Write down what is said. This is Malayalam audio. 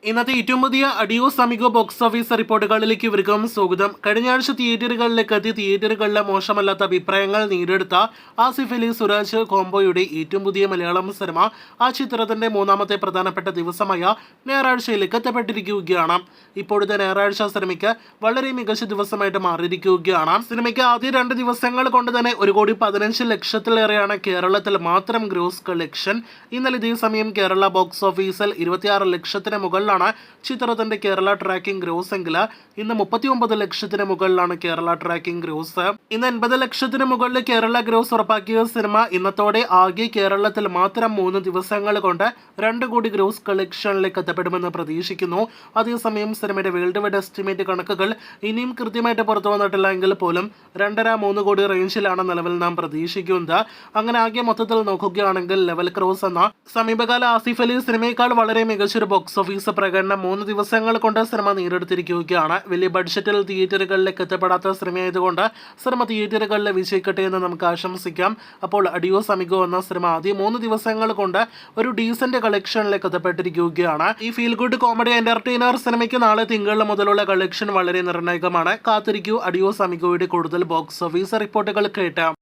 ഇന്നത്തെ ഏറ്റവും പുതിയ അഡിയോസ് അമിഗോ ബോക്സ് ഓഫീസ് റിപ്പോർട്ടുകളിലേക്ക് ഇവർക്കും സ്വാഗതം. കഴിഞ്ഞ ആഴ്ച തിയേറ്ററുകളിലേക്ക് എത്തി തിയേറ്ററുകളിലെ മോശമല്ലാത്ത അഭിപ്രായങ്ങൾ നേടിയെടുത്ത ആസിഫ് അലി സുരാജ് കോംബോയുടെ ഏറ്റവും പുതിയ മലയാളം സിനിമ ആ ചിത്രത്തിന്റെ മൂന്നാമത്തെ പ്രധാനപ്പെട്ട ദിവസമായ ഞായറാഴ്ചയിലേക്ക് എത്തപ്പെട്ടിരിക്കുകയാണ്. ഇപ്പോഴത്തെ ഞായറാഴ്ച സിനിമയ്ക്ക് വളരെ മികച്ച ദിവസമായിട്ട് മാറിയിരിക്കുകയാണ്. സിനിമയ്ക്ക് ആദ്യ 2 ദിവസങ്ങൾ കൊണ്ട് തന്നെ 1,15,00,000-ത്തിലേറെയാണ് കേരളത്തിൽ മാത്രം ഗ്രോസ് കളക്ഷൻ. ഇന്നലെ ഇതേ സമയം കേരള ബോക്സ് ഓഫീസിൽ 26 ലക്ഷത്തിന് മുകളിൽ ചിത്രത്തിന്റെ കേരള ട്രാക്കിംഗ് ഗ്രോസ് എങ്കിൽ ഇന്ന് 39 ലക്ഷത്തിന് മുകളിലാണ് കേരള ട്രാക്കിംഗ് ഗ്രോസ്. ഇന്ന് 80 ലക്ഷത്തിന് മുകളിൽ കേരള ഗ്രോസ് ഉറപ്പാക്കിയ സിനിമ ഇന്നത്തോടെ ആകെ കേരളത്തിൽ മാത്രം 3 ദിവസങ്ങൾ കൊണ്ട് 2 കോടി ഗ്രോസ് കളക്ഷനിലേക്ക് എത്തപ്പെടുമെന്ന് പ്രതീക്ഷിക്കുന്നു. അതേസമയം സിനിമയുടെ വേൾഡ് വൈഡ് എസ്റ്റിമേറ്റ് കണക്കുകൾ ഇനിയും കൃത്യമായിട്ട് പുറത്തു വന്നിട്ടില്ല എങ്കിൽ പോലും 2.5-3 കോടി റേഞ്ചിലാണ് നിലവിൽ നാം പ്രതീക്ഷിക്കുന്നത്. അങ്ങനെ ആകെ മൊത്തത്തിൽ നോക്കുകയാണെങ്കിൽ ലെവൽ ക്രോസ് എന്ന സമീപകാല ആസിഫ് അലി സിനിമയേക്കാൾ വളരെ മികച്ചൊരു ബോക്സ് ഓഫീസ് പ്രകടനം 3 ദിവസങ്ങൾ കൊണ്ട് സിനിമ നേടിയെടുത്തിരിക്കുകയാണ്. വലിയ ബഡ്ജറ്റിൽ തിയേറ്ററുകളിലേക്ക് എത്തപ്പെടാത്ത സിനിമയായതുകൊണ്ട് സിനിമ തിയേറ്ററുകളിൽ വിജയിക്കട്ടെ എന്ന് നമുക്ക് ആശംസിക്കാം. അപ്പോൾ അഡിയോസ് അമിഗോ എന്ന സിനിമ ആദ്യ 3 ദിവസങ്ങൾ കൊണ്ട് ഒരു ഡീസന്റ് കളക്ഷനിലേക്ക് എത്തപ്പെട്ടിരിക്കുകയാണ്. ഈ ഫീൽ ഗുഡ് കോമഡി എന്റർടൈനർ സിനിമയ്ക്ക് നാളെ തിങ്കൾ മുതലുള്ള കളക്ഷൻ വളരെ നിർണായകമാണ്. കാത്തിരിക്കൂ അഡിയോസ് അമിഗോയുടെ കൂടുതൽ ബോക്സ് ഓഫീസ് റിപ്പോർട്ടുകൾ കേട്ടാം.